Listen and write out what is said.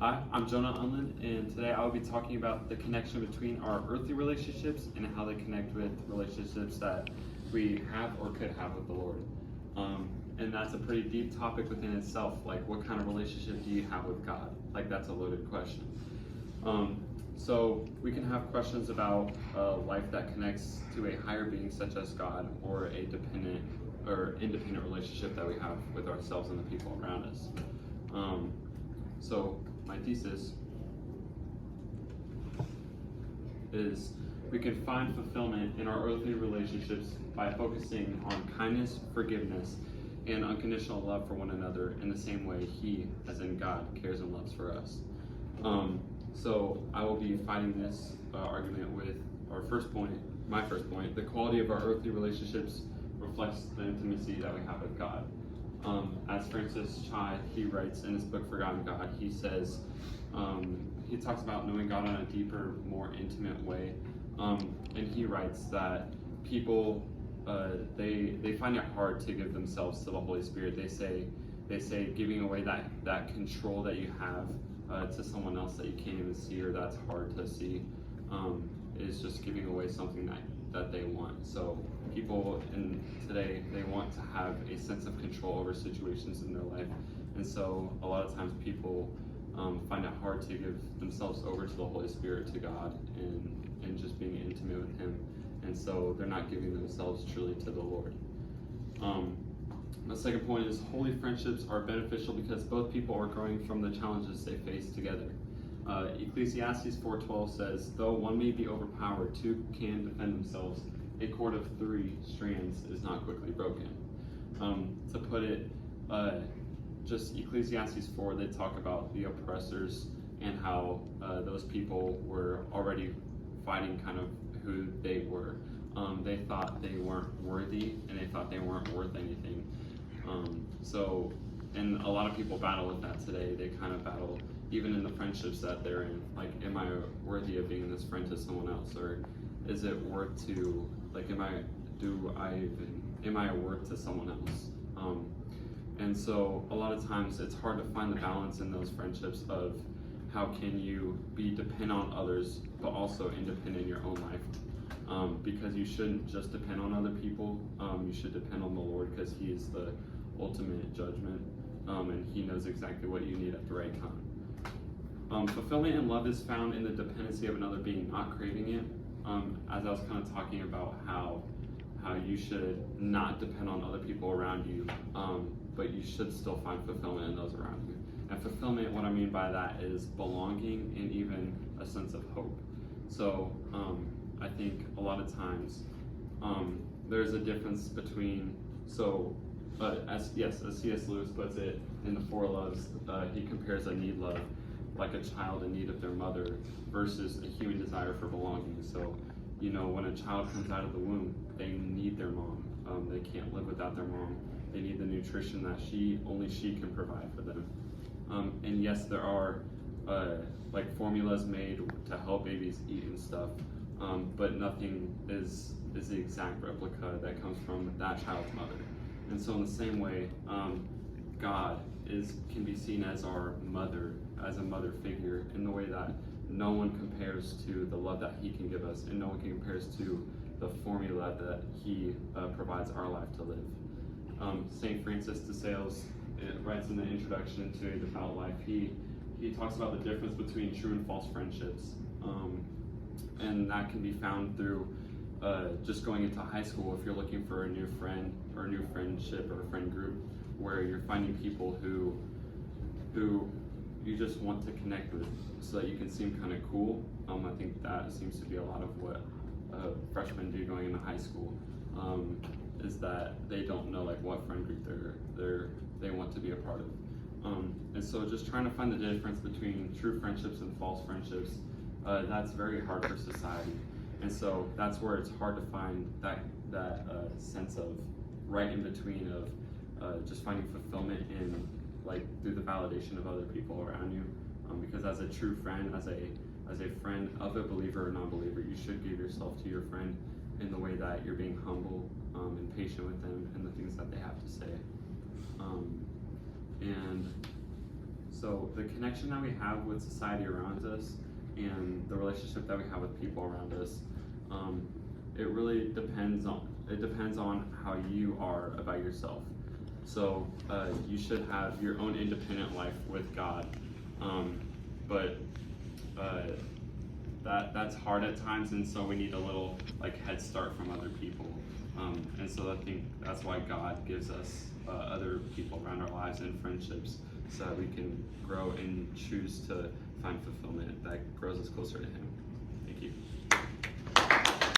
Hi, I'm Jonah Unlin, and today I will be talking about the connection between our earthly relationships and how they connect with relationships that we have or could have with the Lord. And that's a pretty deep topic within itself. Like, what kind of relationship do you have with God? Like, that's a loaded question. So we can have questions about a life that connects to a higher being such as God, or a dependent or independent relationship that we have with ourselves and the people around us. So my thesis is we can find fulfillment in our earthly relationships by focusing on kindness, forgiveness, and unconditional love for one another in the same way He, as in God, cares and loves for us. So I will be fighting this argument with our first point, my first point. The quality of our earthly relationships reflects the intimacy that we have with God. As Francis Chai, he writes in his book Forgotten God, he says, he talks about knowing God on a deeper, more intimate way. And he writes that people, they find it hard to give themselves to the Holy Spirit. They say giving away that control that you have to someone else that you can't even see, or that's hard to see, is just giving away something that they want. So people in today, they want to have a sense of control over situations in their life, and so a lot of times people find it hard to give themselves over to the Holy Spirit, to God, and just being intimate with Him, and so they're not giving themselves truly to the Lord. The second point is holy friendships are beneficial because both people are growing from the challenges they face together. Ecclesiastes 4:12 says, though one may be overpowered, two can defend themselves. A cord of three strands is not quickly broken. To put it, just Ecclesiastes 4, they talk about the oppressors and how those people were already fighting kind of who they were. They thought they weren't worthy, and they thought they weren't worth anything. And a lot of people battle with that today. They kind of battle even in the friendships that they're in. Like, am I worthy of being this friend to someone else, or is it worth to, like, am I a worth to someone else? And so a lot of times it's hard to find the balance in those friendships of how can you be dependent on others but also independent in your own life, because you shouldn't just depend on other people. You should depend on the Lord, because He is the ultimate judgment, and He knows exactly what you need at the right time. Fulfillment in love is found in the dependency of another being, not craving it. As I was kind of talking about how you should not depend on other people around you, but you should still find fulfillment in those around you. And fulfillment, what I mean by that is belonging and even a sense of hope. So I think a lot of times there's a difference between, as C.S. Lewis puts it in The Four Loves, he compares a need love like a child in need of their mother versus a human desire for belonging. So, when a child comes out of the womb, they need their mom. They can't live without their mom. They need the nutrition that only she can provide for them. And yes, there are like formulas made to help babies eat and stuff, but nothing is the exact replica that comes from that child's mother. And so in the same way, God can be seen as our mother, as a mother figure, in the way that no one compares to the love that He can give us, and no one compares to the formula that He provides our life to live. St. Francis de Sales writes in the introduction to A Devout Life, he talks about the difference between true and false friendships, and that can be found through just going into high school. If you're looking for a new friend or a new friendship or a friend group, where you're finding people who you just want to connect with so that you can seem kind of cool. I think that seems to be a lot of what freshmen do going into high school, is that they don't know like what friend group they want to be a part of. And so just trying to find the difference between true friendships and false friendships, that's very hard for society. And so that's where it's hard to find that sense of right in between of just finding fulfillment in, like, through the validation of other people around you. Because as a true friend, as a friend of a believer or non-believer, you should give yourself to your friend in the way that you're being humble and patient with them and the things that they have to say. And So the connection that we have with society around us and the relationship that we have with people around us, it really depends on how you are about yourself. So you should have your own independent life with God, but that's hard at times, and so we need a little like head start from other people. And so I think that's why God gives us other people around our lives and friendships, so that we can grow and choose to find fulfillment that grows us closer to Him. Thank you.